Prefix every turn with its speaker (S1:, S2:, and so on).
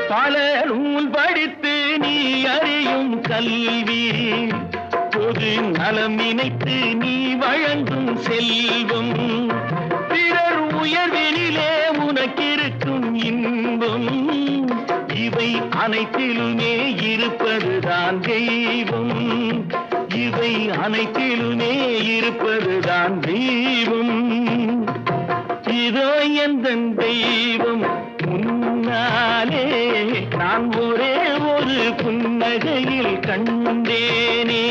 S1: பல நூல் படித்து நீ அறியும் கல்வி, பொது நலம் நினைத்து நீ வழங்கும் செல்வம், பிறர் உயர்வினிலே உனக்கிருக்கும் இன்பம், இவை அனைத்திலுமே இருப்பதுதான் தெய்வம், இவை அனைத்திலுமே இருப்பதுதான் தெய்வம். இதோ எந்தன் தெய்வம் முன்னாலே நான் ஒரே ஒரு புன்னகையில் கண்டேனே.